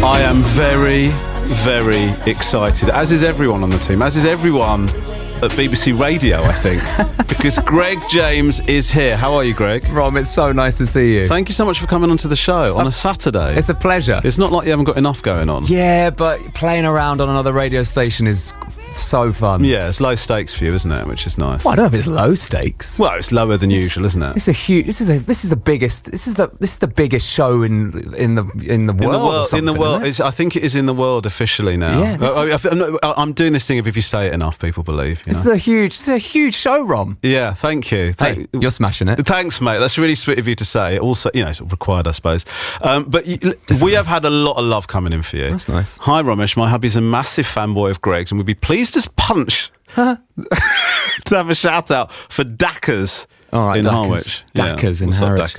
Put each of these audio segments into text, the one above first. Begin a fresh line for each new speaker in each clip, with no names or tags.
I am very, very excited, as is everyone on the team, as is everyone at BBC Radio, I think, because Greg James is here. How are you, Greg?
Rom, it's so nice to see you.
Thank you so much for coming onto the show on a Saturday.
It's a pleasure.
It's not like you haven't got enough going on.
Yeah, but playing around on another radio station is so fun.
Yeah, it's low stakes for you, isn't it? Which is nice.
Well, I don't know if it's low stakes.
Well, it's lower than usual, isn't it?
This is the biggest show in the world.
In the world, I think it is in the world officially now.
Yeah,
I'm doing this thing of if you say it enough, people believe.
This is a huge show, Rom.
Yeah, thank you.
Hey, you're smashing it.
Thanks, mate. That's really sweet of you to say. Also, it's required, I suppose. But we have had a lot of love coming in for you.
That's nice.
Hi, Romesh. My hubby's a massive fanboy of Greg's and would be pleased as punch to have a shout out for Dackers.
All right,
in
Dackers.
Harwich.
Dackers in Harwich.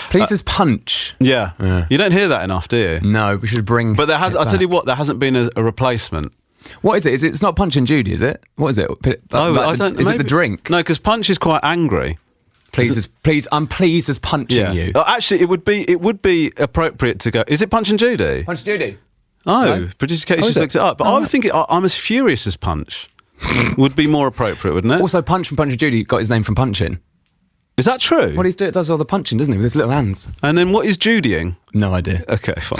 Please as punch.
Yeah. You don't hear that enough, do you?
No, we should bring.
But I'll tell you what, there hasn't been a replacement.
What is it? It's not Punch and Judy, is it? What is it?
I don't.
Is it the drink?
No, because Punch is quite angry.
I'm pleased as punching you.
Actually, it would be appropriate to go. Is it Punch and Judy?
Punch Judy.
Oh,
No?
producer Kate just looked it up. But I would think I'm as furious as Punch. Would be more appropriate, wouldn't it?
Also, Punch from Punch and Judy got his name from punching.
Is that true?
What he does all the punching, doesn't he, with his little hands?
And then what is Judying?
No idea.
Okay, fine.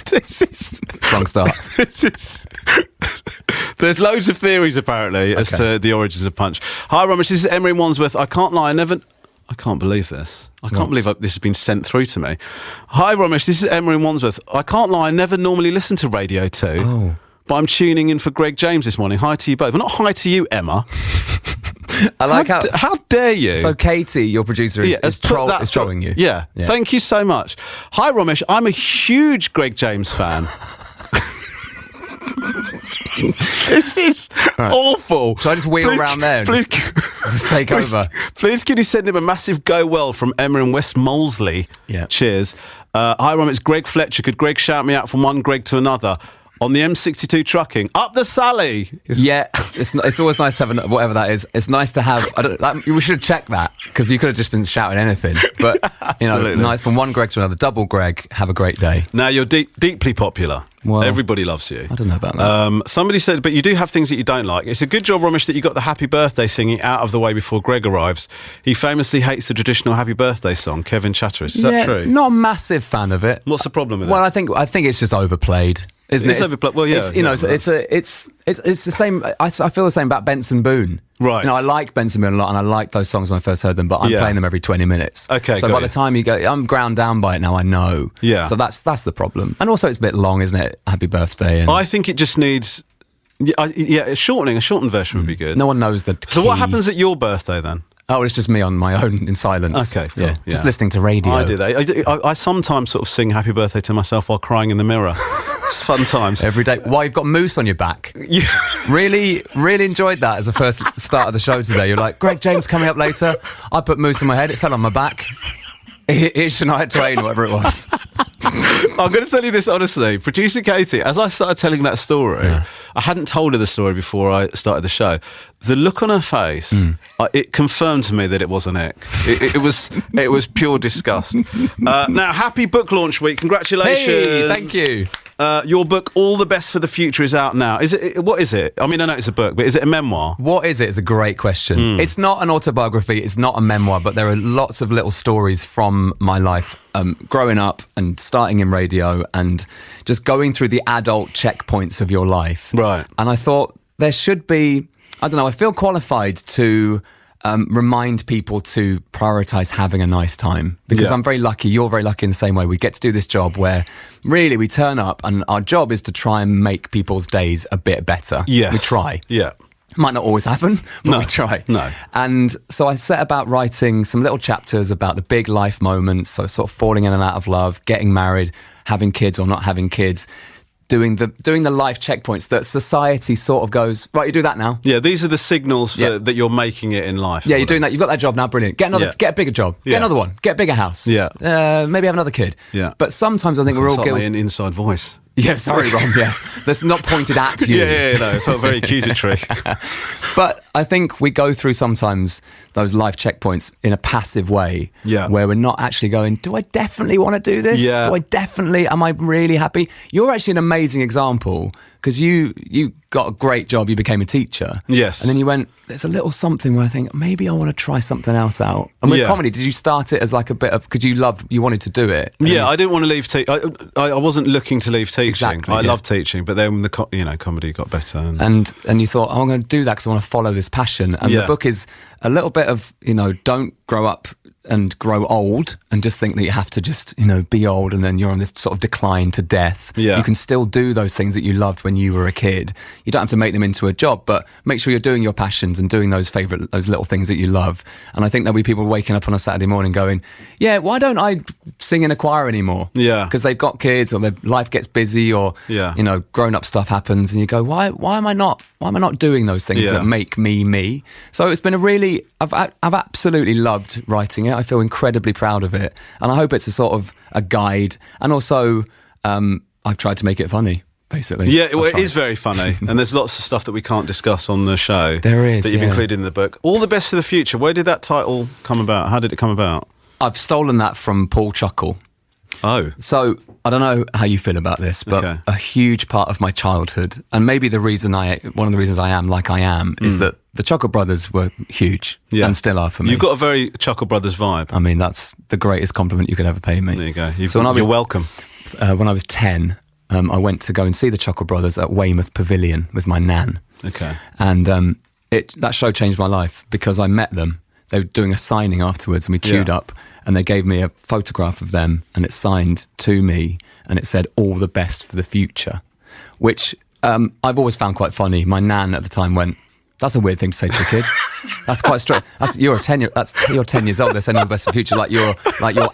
This is
Strong start.
There's loads of theories apparently as to the origins of Punch. Hi, Romesh. This is Emery Wandsworth. I can't lie. I can't believe this. I can't believe this has been sent through to me. Hi, Romesh. This is Emery Wandsworth. I can't lie. I never normally listen to Radio 2.
Oh.
But I'm tuning in for Greg James this morning. Hi to you both. Well, not hi to you, Emma.
I like
how dare you?
So Katie, your producer, is trolling you.
Yeah. Thank you so much. Hi, Romesh. I'm a huge Greg James fan. This is awful.
Shall I just wheel around there and just take over?
Please, can you send him a massive go well from Emma in West Molesley?
Yeah.
Cheers. Hi, Rom. It's Greg Fletcher. Could Greg shout me out from one Greg to another? On the M62 trucking, up the Sally.
It's always nice having whatever that is. It's nice to have. We should have checked that because you could have just been shouting anything. But nice from one Greg to another. Double Greg. Have a great day.
Now you're deeply popular. Well, everybody loves you.
I don't know about that.
Somebody said, but you do have things that you don't like. It's a good job, Romesh, that you got the Happy Birthday singing out of the way before Greg arrives. He famously hates the traditional Happy Birthday song. Kevin Chatteris. Is that true?
Not a massive fan of it.
What's the problem with it?
Well, I think it's just overplayed. Isn't it?
Overplayed. Well, yeah.
It's the same. I feel the same about Benson Boone.
Right.
I like Benson Boone a lot, and I liked those songs when I first heard them. But I'm playing them every 20 minutes.
Okay.
So by the time you go, I'm ground down by it now. I know.
Yeah.
So that's the problem. And also, it's a bit long, isn't it? Happy birthday. And
I think it just needs. A shortened version would be good.
No one knows the key.
So what happens at your birthday then?
Oh, it's just me on my own in silence.
Okay, cool. Yeah.
Just listening to radio.
I do that. I sometimes sort of sing Happy Birthday to myself while crying in the mirror. It's fun times.
Every day. Why, you've got mousse on your back.
Yeah.
Really enjoyed that as a first start of the show today. You're like, Greg James coming up later. I put mousse on my head. It fell on my back. It's Shania Twain, whatever it was.
I'm going to tell you this honestly. Producer Katie, as I started telling that story, I hadn't told her the story before I started the show. The look on her face, it confirmed to me that it was an ick. It was pure disgust. Now, happy book launch week. Congratulations.
Hey, thank you.
Your book, All the Best for the Future, is out now. What is it? I mean, I know it's a book, but is it a memoir?
What is it? Is a great question. It's not an autobiography. It's not a memoir, but there are lots of little stories from my life growing up and starting in radio and just going through the adult checkpoints of your life.
Right.
And I thought there should be, I don't know, I feel qualified to remind people to prioritise having a nice time because I'm very lucky, you're very lucky in the same way. We get to do this job where really we turn up and our job is to try and make people's days a bit better.
Yes.
We try.
Yeah.
Might not always happen, but we try.
No.
And so I set about writing some little chapters about the big life moments, so sort of falling in and out of love, getting married, having kids or not having kids, doing the life checkpoints that society sort of goes, right, you do that now.
Yeah, these are the signals that you're making it in life.
Yeah, you're doing that. You've got that job now, brilliant. Get a bigger job. Get another one. Get a bigger house.
Yeah.
Maybe have another kid.
Yeah.
But sometimes I think we're all
guilty.
guilty.
An inside voice.
Yeah, sorry, Ron. Yeah, that's not pointed at you.
No, it felt very accusatory.
But I think we go through sometimes those life checkpoints in a passive way, where we're not actually going, do I definitely want to do this?
Yeah.
Am I really happy? You're actually an amazing example because you got a great job, you became a teacher.
Yes.
And then you went, there's a little something where I think, maybe I want to try something else out. And with comedy, did you start it as like a bit of, because you wanted to do it?
I didn't want to leave teaching. I wasn't looking to leave teaching.
Exactly,
I love teaching, but then the comedy got better.
And you thought, I'm going to do that because I want to follow this passion. And the book is a little bit of, don't grow up and grow old and just think that you have to just, be old and then you're on this sort of decline to death.
Yeah.
You can still do those things that you loved when you were a kid. You don't have to make them into a job, but make sure you're doing your passions and doing those little things that you love. And I think there'll be people waking up on a Saturday morning going, yeah, why don't I sing in a choir anymore?
Yeah.
Because they've got kids or their life gets busy or, grown up stuff happens and you go, why am I not doing those things that make me? So it's been I've absolutely loved writing it. I feel incredibly proud of it. And I hope it's a sort of a guide. And also, I've tried to make it funny, basically.
Yeah, well, it is very funny. And there's lots of stuff that we can't discuss on the show.
There is,
that you've included in the book. All the Best for the Future. Where did that title come about? How did it come about?
I've stolen that from Paul Chuckle.
Oh.
So I don't know how you feel about this, but a huge part of my childhood, and maybe one of the reasons I am like I am, is that the Chuckle Brothers were huge and still are for me.
You've got a very Chuckle Brothers vibe.
I mean, that's the greatest compliment you could ever pay me.
There you go. You're welcome.
When I was 10, I went to go and see the Chuckle Brothers at Weymouth Pavilion with my nan.
Okay.
And that show changed my life because I met them. They were doing a signing afterwards and we queued up and they gave me a photograph of them and it's signed to me and it said, all the best for the future, which I've always found quite funny. My nan at the time went, that's a weird thing to say to a kid. That's quite strange. You're 10 years old. They're saying all the best for the future, like you're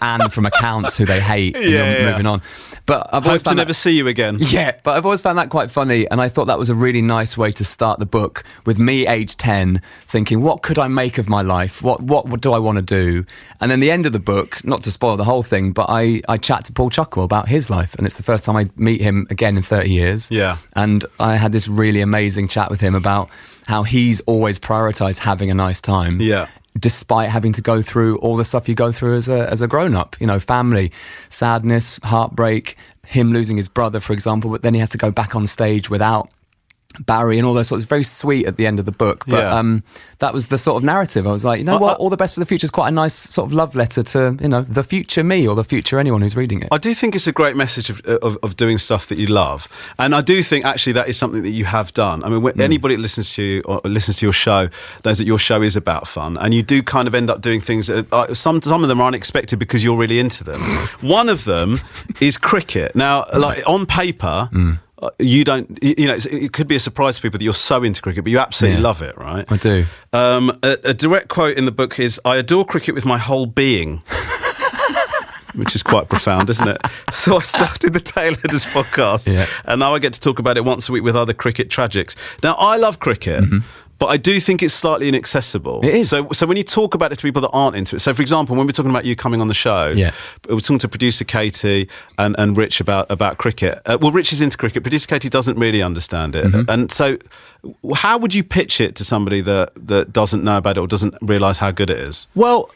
Anne from Accounts who they hate. And you're moving on. But I've always
hope to never see you again.
Yeah, but I've always found that quite funny, and I thought that was a really nice way to start the book with me, age 10, thinking, what could I make of my life? What do I want to do? And then the end of the book, not to spoil the whole thing, but I chat to Paul Chuckle about his life, and it's the first time I meet him again in 30 years.
Yeah,
and I had this really amazing chat with him about how he's always prioritised having a nice time.
Yeah.
Despite having to go through all the stuff you go through as a grown-up, family, sadness, heartbreak, him losing his brother, for example, but then he has to go back on stage without Barry and all those sorts. It's very sweet at the end of the book, but that was the sort of narrative. I was like, what? All the best for the future is quite a nice sort of love letter to the future me or the future anyone who's reading it.
I do think it's a great message of doing stuff that you love, and I do think actually that is something that you have done. I mean, when anybody that listens to you or listens to your show knows that your show is about fun, and you do kind of end up doing things. Some of them are unexpected because you're really into them. One of them is cricket. Now, like on paper. You don't, it could be a surprise to people that you're so into cricket, but you absolutely love it, right?
I do.
A direct quote in the book is, I adore cricket with my whole being. Which is quite profound, isn't it? So I started the Tailenders podcast, and now I get to talk about it once a week with other cricket tragics. Now, I love cricket, but I do think it's slightly inaccessible.
It is.
So when you talk about it to people that aren't into it, so for example, when we're talking about you coming on the show, we're talking to producer Katie and Rich about cricket. Well, Rich is into cricket. Producer Katie doesn't really understand it. And so how would you pitch it to somebody that doesn't know about it or doesn't realise how good it is?
Well,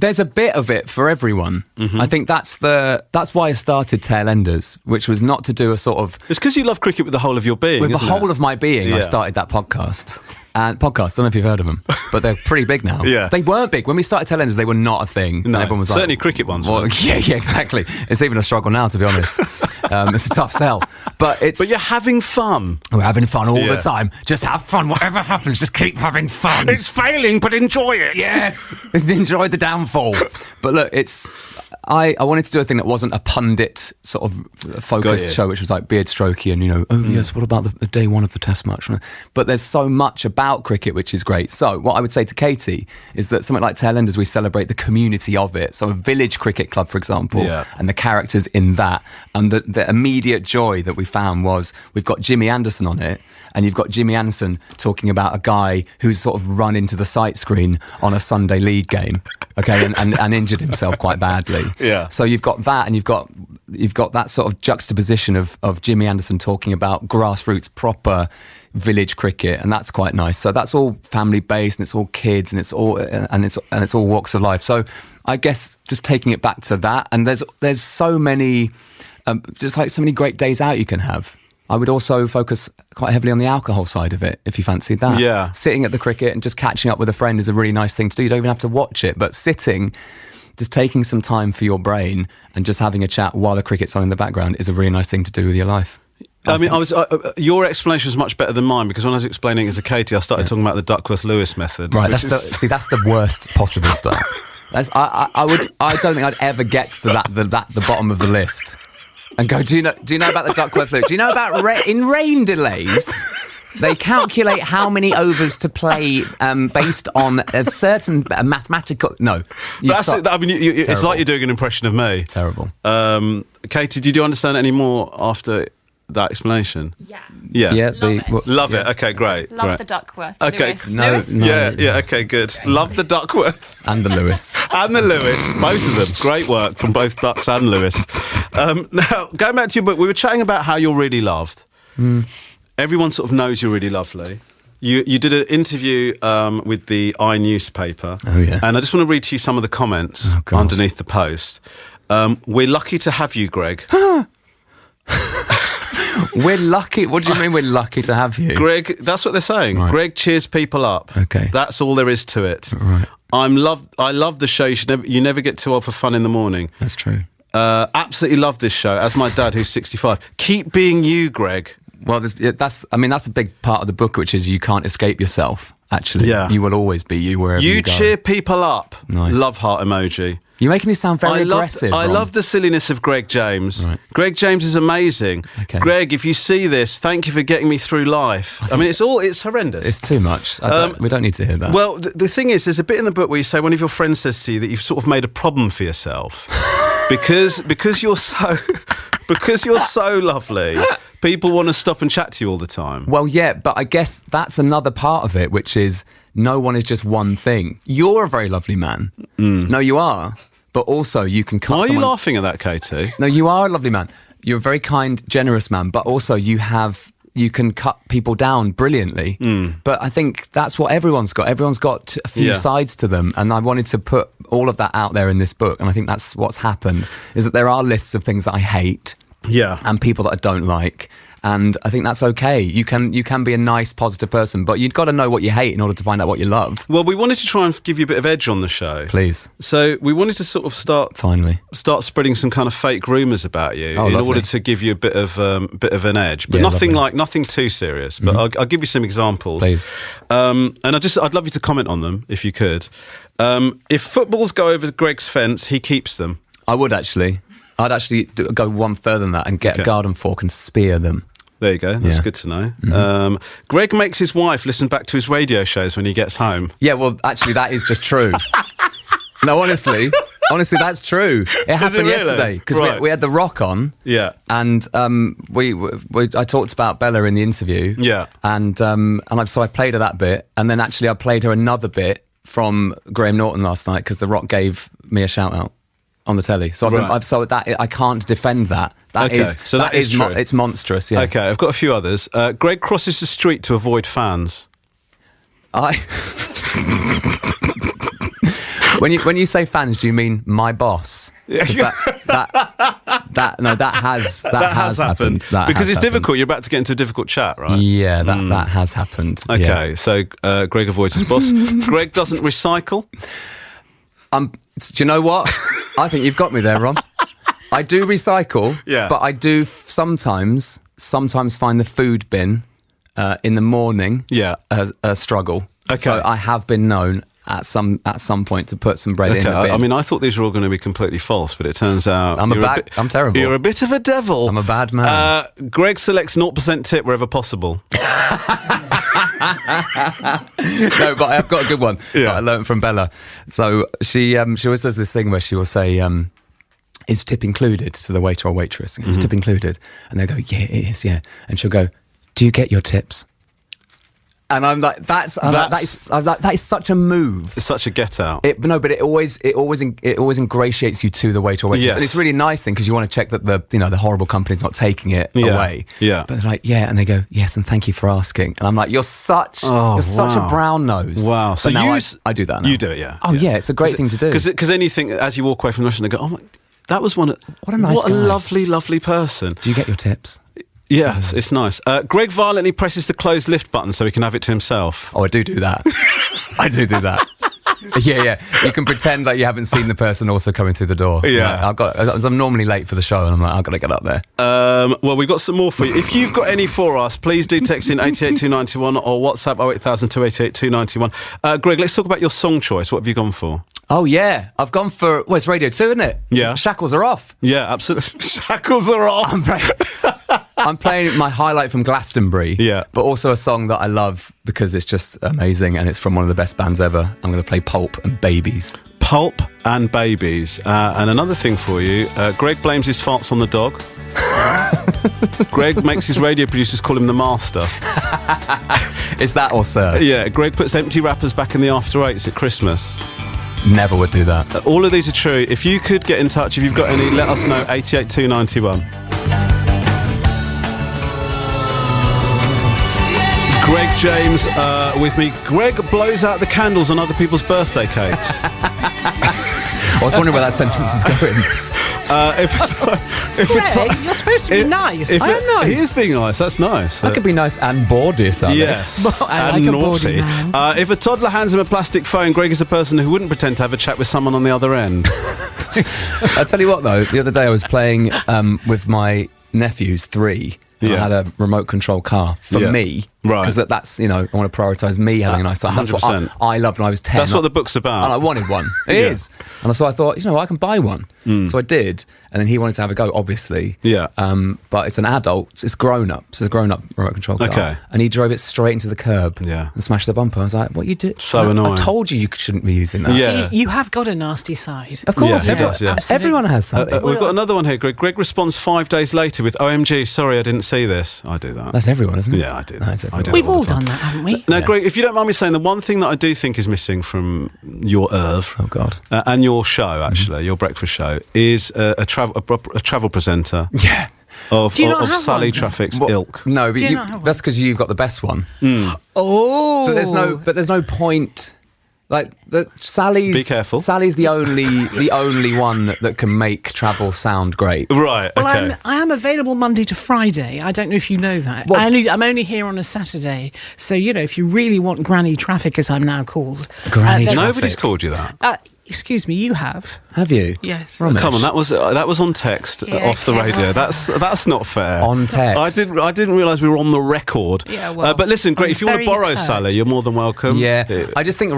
there's a bit of it for everyone. I think that's why I started Tailenders, which was not to do a sort of...
It's because you love cricket with the whole of your being,
with the
isn't
whole
it?
of my being, I started that podcast. And I don't know if you've heard of them, but they're pretty big now. They weren't big. When we started Tailenders, they were not a thing.
No,
everyone was
certainly
like,
cricket ones.
Well, yeah, exactly. It's even a struggle now, to be honest. It's a tough sell. But
you're having fun.
We're having fun all the time. Just have fun. Whatever happens, just keep having fun.
It's failing, but enjoy it.
Yes. Enjoy the downfall. But look, I wanted to do a thing that wasn't a pundit sort of focused show, which was like beard strokey and, yes, what about the day one of the test match? But there's so much about cricket, which is great. So what I would say to Katie is that something like Tailenders, we celebrate the community of it. So a village cricket club, for example, and the characters in that. And the immediate joy that we found was we've got Jimmy Anderson on it, and you've got Jimmy Anderson talking about a guy who's sort of run into the sight screen on a Sunday league game, okay, and injured himself quite badly.
Yeah.
So you've got that, and you've got you've got that sort of juxtaposition of Jimmy Anderson talking about grassroots, proper village cricket, and that's quite nice. So that's all family based, and it's all kids, and it's all walks of life. So I guess just taking it back to that, and there's so many, just like so many great days out you can have. I would also focus quite heavily on the alcohol side of it, if you fancy that.
Yeah.
Sitting at the cricket and just catching up with a friend is a really nice thing to do. You don't even have to watch it, but sitting, just taking some time for your brain and just having a chat while the cricket's on in the background is a really nice thing to do with your life.
Your explanation was much better than mine, because when I was explaining it to Katie, I started talking about the Duckworth-Lewis method.
Right, that's the worst possible start. I don't think I'd ever get to the bottom of the list and go, do you know about the Duckworth-Lewis? Do you know about in rain delays? They calculate how many overs to play based on a certain mathematical. No,
it's like you're doing an impression of me.
Terrible.
Katie, did you understand any more after that explanation?
Yeah.
Love it. Okay, great.
Love
great.
the Duckworth.
Okay,
Lewis.
Yeah. Okay, good. Love the Duckworth
and the Lewis
and the Lewis, both of them. Great work from both Ducks and Lewis. Now, going back to your book, we were chatting about how you're really loved. Everyone sort of knows you're really lovely. You did an interview with the newspaper.
Oh, yeah.
And I just want to read to you some of the comments underneath the post. We're lucky to have you, Greg.
We're lucky. What do you mean we're lucky to have you?
Greg, that's what they're saying.
Right.
Greg cheers people up.
Okay.
That's all there is to it.
Right.
I love the show. You never get too old for fun in the morning.
That's true.
Absolutely love this show. As my dad, who's 65. Keep being you, Greg.
Well, that's a big part of the book, which is you can't escape yourself, actually. Yeah. You will always be you wherever you go.
You cheer people up.
Nice.
Love heart emoji.
You're making me sound very aggressive.
I love the silliness of Greg James.
Right.
Greg James is amazing.
Okay.
Greg, if you see this, thank you for getting me through life. I mean, it's horrendous.
It's too much. We don't need to hear that.
Well, the thing is, there's a bit in the book where you say one of your friends says to you that you've sort of made a problem for yourself because you're so lovely. People want to stop and chat to you all the time.
Well, yeah, but I guess that's another part of it, which is no one is just one thing. You're a very lovely man. No, you are. But also you can cut
Why
someone...
are you laughing at that, Katie?
No, you are a lovely man. You're a very kind, generous man, but also you can cut people down brilliantly. But I think that's what everyone's got. Everyone's got a few sides to them. And I wanted to put all of that out there in this book. And I think that's what's happened, is that there are lists of things that I hate.
Yeah.
And people that I don't like. And I think that's okay. You can be a nice, positive person, but you've got to know what you hate in order to find out what you love.
Well, we wanted to try and give you a bit of edge on the show.
Please.
So we wanted to sort of start spreading some kind of fake rumours about you in order to give you a bit of an edge, but nothing too serious. But I'll give you some examples.
Please.
And I'd love you to comment on them if you could. If footballs go over Greg's fence, he keeps them.
I would actually. I'd actually go one further than that and get a garden fork and spear them.
There you go. That's good to know. Greg makes his wife listen back to his radio shows when he gets home.
Yeah, well, actually, that is just true. No, honestly, that's true. It happened yesterday because we had The Rock on.
Yeah.
And I talked about Bella in the interview.
Yeah.
And so I played her that bit, and then actually I played her another bit from Graham Norton last night because The Rock gave me a shout out on the telly. So I can't defend that. That is true. It's monstrous. Yeah.
Okay, I've got a few others. Greg crosses the street to avoid fans. When you say fans, do you mean my boss? That has happened. Because it's difficult. You're about to get into a difficult chat, right?
Yeah, that has happened.
Okay, so Greg avoids his boss. Greg doesn't recycle.
Do you know what? I think you've got me there, Ron. I do recycle, but I do sometimes find the food bin in the morning a struggle. Okay. So I have been known at some point to put some bread in the bin.
I mean, I thought these were all going to be completely false, but it turns out
I'm terrible.
You're a bit of a devil.
I'm a bad man.
Greg selects 0% tip wherever possible.
No, but I've got a good one that I learned from Bella. So she always does this thing where she will say, is tip included to the waiter or waitress? Is tip included? And they go, yeah, it is, yeah. And she'll go, do you get your tips? And I'm like, that is such a move.
It's such a get out.
But it always ingratiates you to the waiter or waitress,
Yes.
and it's really a nice thing because you want to check that the horrible company's not taking it away.
Yeah.
But they're like, yeah, and they go, yes, and thank you for asking. And I'm like, you're such a brown nose.
Wow.
So now I do that now.
You do it, yeah.
Oh yeah, it's a great thing to do.
Because anything, as you walk away from the restaurant, they go, oh my, that was one.
What a nice guy.
lovely, lovely person.
Do you get your tips?
Yes, it's nice. Greg violently presses the closed lift button so he can have it to himself.
Oh, I do that. I do that. Yeah. You can pretend like you haven't seen the person also coming through the door.
Yeah.
I'm normally late for the show, and I'm like, I've got to get up there.
Well, we've got some more for you. If you've got any for us, please do text in 88291 or WhatsApp 08000288291. Greg, let's talk about your song choice. What have you gone for?
Oh yeah, I've gone for it's Radio 2, isn't it?
Yeah.
Shackles are off.
Yeah, absolutely. Shackles are off.
I'm playing my highlight from Glastonbury.
Yeah.
But also a song that I love because it's just amazing and it's from one of the best bands ever. I'm going to play Pulp and Babies.
Pulp and Babies. And another thing for you, Greg blames his farts on the dog. Greg makes his radio producers call him the master.
Is that or Sir?
Yeah, Greg puts empty wrappers back in the after eights at Christmas.
Never would do that.
All of these are true. If you could get in touch, if you've got any, let us know. 88291. Greg James with me. Greg blows out the candles on other people's birthday cakes.
I was wondering where that sentence was going.
Greg, you're supposed to be nice. I am nice.
He is being nice. That's nice.
I could be nice and bored, dear son.
Yes,
I
and
like a
naughty.
bawdy man.
If a toddler hands him a plastic phone, Greg is a person who wouldn't pretend to have a chat with someone on the other end.
I'll tell you what, though. The other day I was playing with my nephews, 3. And I had a remote control car for me.
Right.
Because that's, I want to prioritise me having a nice time. That's what
100%.
I loved when I was 10.
That's what the book's about.
And I wanted one. It is. And so I thought, I can buy one. So I did. And then he wanted to have a go, obviously.
Yeah.
But it's an adult. It's grown up. So it's a grown up remote control car.
Okay.
And he drove it straight into the curb.
Yeah.
And smashed the bumper. I was like, what you did?
So annoying.
I told you shouldn't be using that.
Yeah.
You have got a nasty side.
Of course.
Yeah, he does, yeah.
Everyone has something.
We've got another one here, Greg. Greg responds 5 days later with, OMG, sorry, I didn't see this. I do that.
That's everyone, isn't it?
Yeah, I do.
That's everyone.
I do
We've
that all
all
the time.
done that, haven't we?
Now, Greg, if you don't mind me saying, the one thing that I do think is missing from your oeuvre,
Oh, God.
and your show, actually, your breakfast show, is a travel presenter.
Yeah.
Of
Do you not have
Sally
one?
Traffic's
Well,
ilk.
No, but
Do you not have one?
that's because you've got the best one.
Oh.
But there's no point. Like Sally's.
Be careful.
Sally's the only one that can make travel sound great.
Right,
Well,
okay.
I am available Monday to Friday. I don't know if you know that.
Well-
I'm only here on a Saturday. So, if you really want granny traffic, as I'm now called.
Granny
then-
traffic.
Nobody's called you that.
Excuse me, you have.
Have you?
Yes.
Romesh.
Come on, that was on text
Yeah,
off the
okay.
radio. That's not fair.
On text.
I didn't realise we were on the record.
Yeah, well,
but listen, Greg,
I'm
if you want to
very
borrow
hurt.
Sally, you're more than welcome.
Yeah. I just think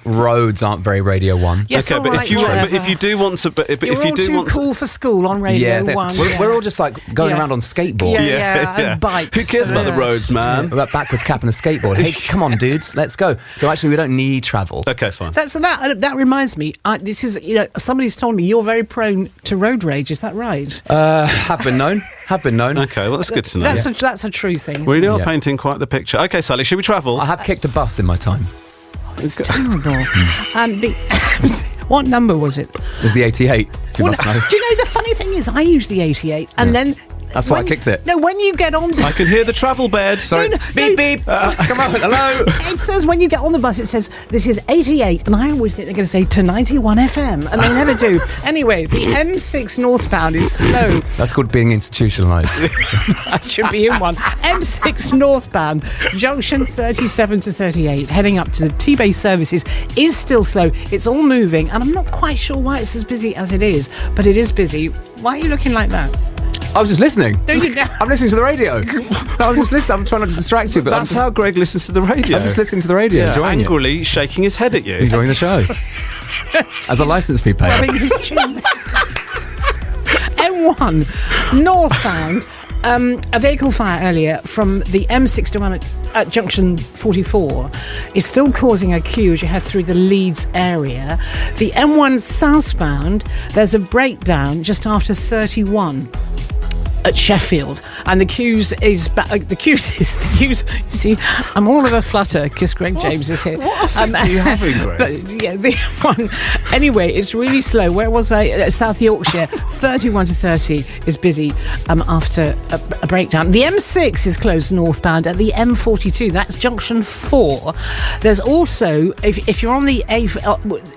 roads aren't very Radio 1.
Yes,
Okay,
all
but
right,
if you
whatever.
do want to, but if
You're
you
all
do
too
want
cool for school on Radio
Yeah,
1.
we're all just going
Yeah.
around on skateboards.
Yeah, and bikes.
who cares about the roads, man?
About backwards cap and a skateboard. Hey, come on, dudes, let's go. So actually, we don't need travel.
Okay, fine.
That reminds me. This is somebody's told me you're very prone to road rage. Is that right?
Have been known.
Okay, well that's good to know.
That's a true thing.
We
Isn't it?
are
Yeah.
painting quite the picture. Okay, Sally, should we travel?
I have kicked a bus in my time.
It's terrible. What number was it?
It was the 88. If you
Well,
must know.
do you know the funny thing is I use the 88 and then
That's why I kicked it.
No, when you get on
I can hear the travel bed.
Sorry.
No,
beep
no.
beep. Come on. Hello.
it says when you get on the bus, it says this is 88, and I always think they're going to say to 91 FM, and they never do. Anyway, the M6 northbound is slow.
That's called being institutionalised.
I should be in one. M6 northbound, junction 37 to 38, heading up to T-base services, is still slow. It's all moving, and I'm not quite sure why it's as busy as it is, but it is busy. Why are you looking like that?
I was just listening.
No, you don't.
I'm listening to the radio. No, I'm just listening. I'm trying not to distract you, but
That's how Greg listens to the radio.
I'm just listening to the radio, enjoying it.
angrily shaking his head at you.
Enjoying the show. As a licence fee payer.
Rubbing his chin. M1 northbound. A vehicle fire earlier from the M61 at junction 44 is still causing a queue as you head through the Leeds area. The M1 southbound, there's a breakdown just after 31. at Sheffield, and the queues is. You see, I'm all of a flutter because Greg James is here.
What effect are you having, Greg?
Yeah, the one. Anyway, it's really slow. Where was I? South Yorkshire, 31 to 30 is busy after a breakdown. The M6 is closed northbound at the M42. That's junction 4. There's also, if you're on the A,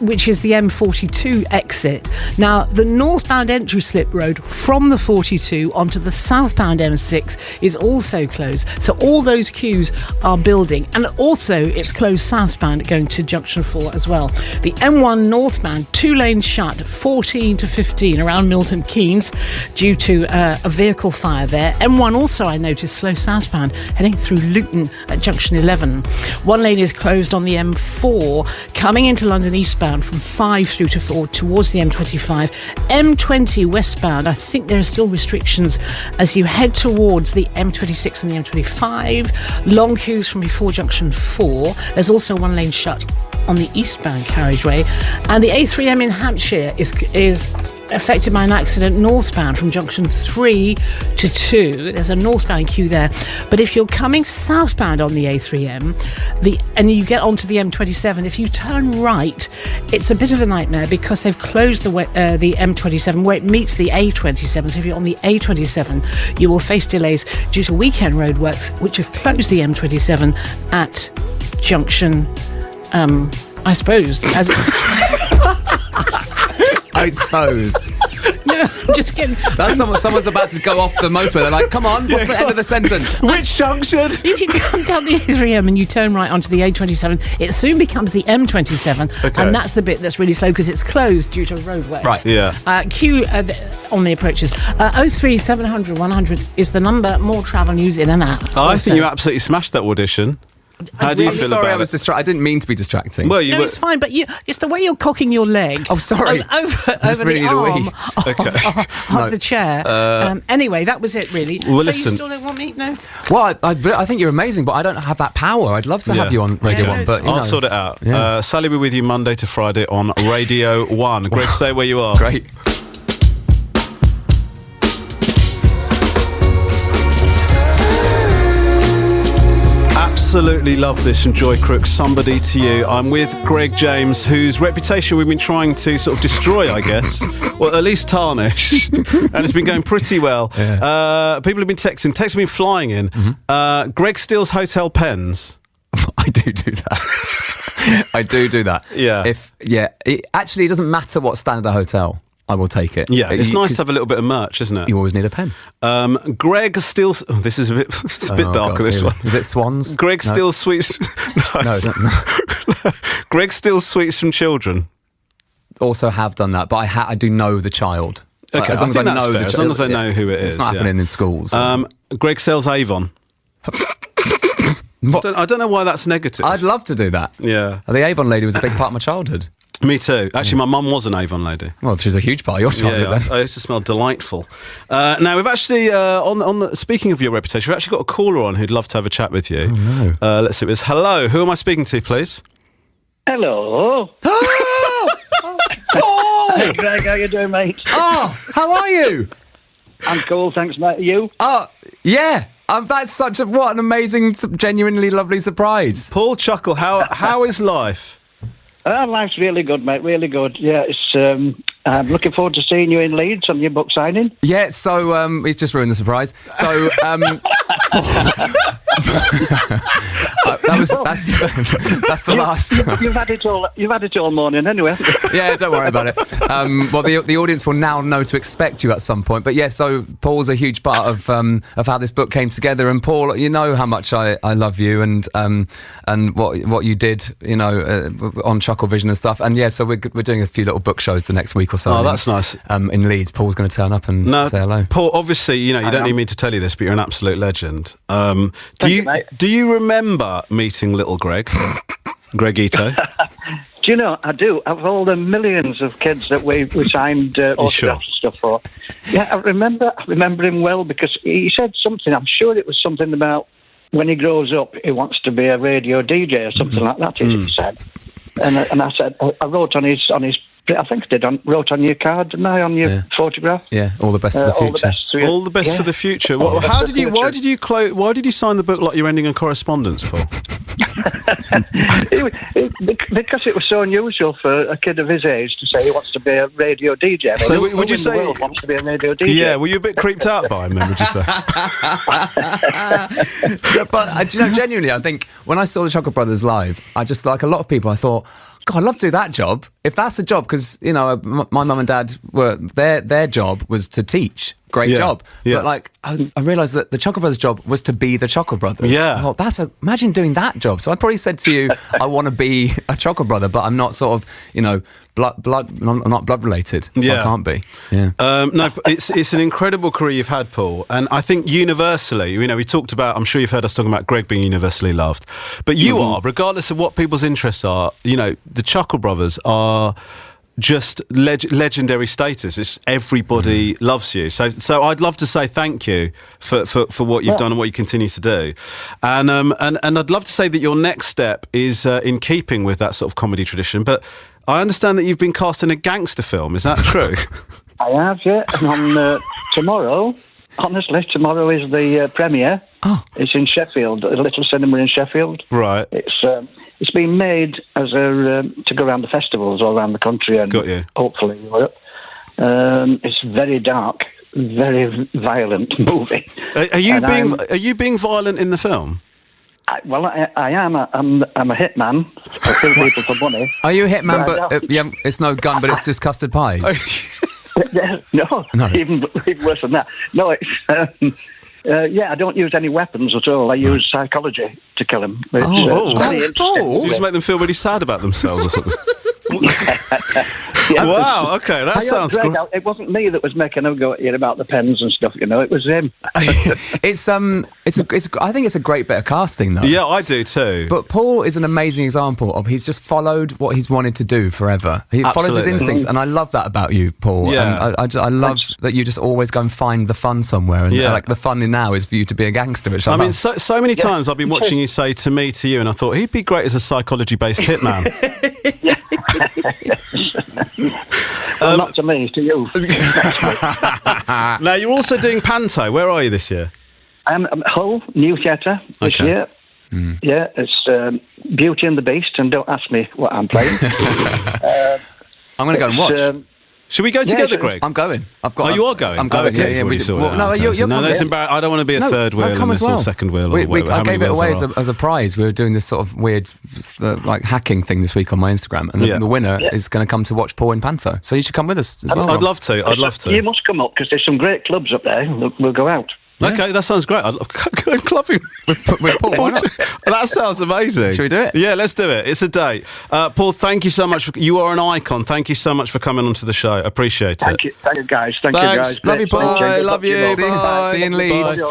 which is the M42 exit. Now, the northbound entry slip road from the 42 onto the southbound M6 is also closed. So all those queues are building, and also it's closed southbound going to junction 4 as well. The M1 northbound, 2 lanes shut, 14 to 15 around Milton Keynes due to a vehicle fire there. M1 also, I noticed, slow southbound heading through Luton at junction 11. 1 lane is closed on the M4 coming into London eastbound from 5 through to 4 towards the M25. M20 westbound, I think there are still restrictions as you head towards the M26 and the M25. Long queues from before junction 4. There's also 1 lane shut on the eastbound carriageway, and the A3M in Hampshire is affected by an accident northbound from junction 3 to 2. There's a northbound queue there, but if you're coming southbound on the A3M and you get onto the M27, if you turn right, it's a bit of a nightmare because they've closed the M27 where it meets the A27. So if you're on the A27, you will face delays due to weekend roadworks which have closed the M27 at junction I suppose
I suppose.
No, I'm just kidding.
That's someone's about to go off the motorway. They're like, come on, what's the end of the sentence?
Which junction?
If you come down the A3M and you turn right onto the A27, it soon becomes the M27, and that's the bit that's really slow because it's closed due to roadworks.
Right.
Yeah.
Queue on the approaches. 03 700 100 is the number. More travel news in an hour.
I think you absolutely smashed that audition. How do you feel
sorry,
about
I was
it?
distracted. I didn't mean to be distracting.
Well, you
No,
were.
it's fine, but it's the way you're cocking your leg.
Oh, sorry.
Over
just really
the
need a
arm
wee.
of the chair. Anyway, that was it, really.
Well,
so
listen.
you still don't want me? No?
Well, I think you're amazing, but I don't have that power. I'd love to have you on Radio
Yeah,
1,
no,
but
I'll sort it out.
Yeah.
Sally will be with you Monday to Friday on Radio 1. Greg, stay where you are.
Great.
Absolutely love this from Joy Crook, Somebody to You. I'm with Greg James, whose reputation we've been trying to sort of destroy, I guess, or at least tarnish, and it's been going pretty well.
Yeah.
People have been texts have been flying in. Mm-hmm. Greg steals hotel pens.
I do that. I do that.
Yeah.
It actually doesn't matter what standard hotel. I will take it.
Yeah, it's nice to have a little bit of merch, isn't it?
You always need a pen.
Greg steals... Oh, this is a bit darker, this one.
Is it swans?
Greg steals sweets...
No.
Greg steals sweets from children.
Also have done that, but I do know the child.
Okay,
as long as I know
fair. As long as I know who it is.
It's not happening in schools.
Greg sells Avon. I don't know why that's negative.
I'd love to do that.
Yeah.
The Avon lady was a big part of my childhood.
Me too. Actually, my mum was an Avon lady.
Well, she's a huge part of your childhood.
I used to smell delightful. Now, we've actually, speaking of your reputation, we've actually got a caller on who'd love to have a chat with you.
Oh, no.
Let's see what it is. Hello, who am I speaking to, please?
Hello. Hey, Greg, how you doing, mate?
Oh, how are you?
I'm cool, thanks, mate. You?
Oh, yeah. That's what an amazing, genuinely lovely surprise.
Paul Chuckle, how is life?
Life's really good, mate. Really good. Yeah, it's. I'm looking forward to seeing you in Leeds on your book signing.
Yeah, so he's just ruined the surprise. So that's the last.
You've had it all. You've had it all morning, anyway.
Yeah, don't worry about it. Well, the audience will now know to expect you at some point. But yeah, so Paul's a huge part of how this book came together. And Paul, you know how much I love you and what you did, on Chuckle Vision and stuff. And yeah, so we're doing a few little book shows the next week or so.
Oh, that's nice.
In Leeds, Paul's going to turn up and say hello.
Paul, obviously, you don't need me to tell you this, but you're an absolute legend.
Mate.
Do you remember meeting little Greg? Greg Ito?
Do you know, I do. Of all the millions of kids that we signed autographs and stuff for. Yeah, I remember him well because he said something. I'm sure it was something about when he grows up, he wants to be a radio DJ or something like that, he said. And I said, I wrote on his I think I did. Wrote on your card, didn't I? On your photograph.
Yeah, all the best for the future.
All the best for the future. Well, why did you sign the book like you're ending a correspondence, Paul?
Because it was so unusual for a kid of his age to say he wants to be a radio DJ.
So would you say
the world wants to be a radio DJ?
Yeah, were you a bit creeped out by him then, would you say?
But do you know, genuinely, I think when I saw the Chocolate Brothers live, I just, like a lot of people, I thought, God, I'd love to do that job. If that's a job, because, you know, my mum and dad were, their job was to teach. Great job. Yeah. But like, I realised that the Chocolate Brothers job was to be the Chocolate Brothers.
Yeah.
I thought, imagine doing that job. So I probably said to you, I want to be a Chocolate Brother, but I'm not sort of, you know, I'm not blood related. So I can't be. Yeah.
No, it's an incredible career you've had, Paul. And I think universally, you know, we talked about, I'm sure you've heard us talking about Greg being universally loved. But you are, regardless of what people's interests are, you know, the Chocolate Brothers are just legendary status. It's everybody loves you. So I'd love to say thank you for what you've done and what you continue to do. And I'd love to say that your next step is in keeping with that sort of comedy tradition. But I understand that you've been cast in a gangster film. Is that true?
I have, yeah. And on tomorrow, honestly, tomorrow is the premiere.
Oh.
It's in Sheffield, a little cinema in Sheffield.
Right.
It's been made as to go around the festivals all around the country and hopefully Europe. It's very dark, very violent movie.
Are you being violent in the film?
I am. I'm a hitman. I kill people for money.
Are you a hitman? But it's no gun, but it's just custard pies.
No, even worse than that. No, it's. I don't use any weapons at all. I use psychology to kill them.
You just make them feel really sad about themselves or something. Wow, okay, that sounds good.
It wasn't me that was making him go at you about the pens and stuff, you know, it was him.
I think it's a great bit of casting, though.
Yeah, I do too.
But Paul is an amazing example of he's just followed what he's wanted to do forever. He follows his instincts, and I love that about you, Paul.
Yeah.
And I love that you just always go and find the fun somewhere, and like the fun in now is for you to be a gangster, which I love.
mean, so many times I've been watching you say to me, to you, and I thought he'd be great as a psychology-based hitman.
Not to me, to you.
Now, you're also doing Panto. Where are you this year?
I'm Hull, New Theatre this year. Yeah, it's Beauty and the Beast, and don't ask me what I'm playing.
I'm going to go and watch.
Should we go together, Greg?
I'm going.
You are going?
I'm going.
Okay,
yeah.
You're that's embarrassing. I don't want to be a third wheel and this or second wheel.
I gave it away as a prize. We were doing this sort of weird like hacking thing this week on my Instagram, and the winner is going to come to watch Paul in Panto. So you should come with us as well.
I'd love to.
You must come up because there's some great clubs up there. We'll go out.
Yeah. Okay, that sounds great. I'd love going clubbing
with Paul. Why not?
That sounds amazing.
Should we do it?
Yeah, let's do it. It's a date. Paul, thank you so much. You are an icon. Thank you so much for coming onto the show. Appreciate it.
Thank you, guys. Thank you, guys.
Love you, Paul. Love you. Bye.
See you in Leeds.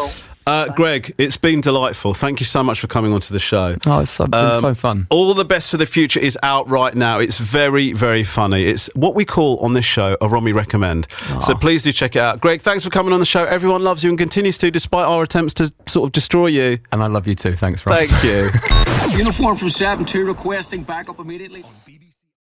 Greg, it's been delightful. Thank you so much for coming onto the show.
Oh, it's been so fun.
All the Best for the Future is out right now. It's very, very funny. It's what we call on this show a Romy recommend. So please do check it out. Greg, thanks for coming on the show. Everyone loves you and continues to, despite our attempts to sort of destroy you.
And I love you too. Thanks, Rob.
Thank you.
Uniform from 7-2 requesting backup immediately.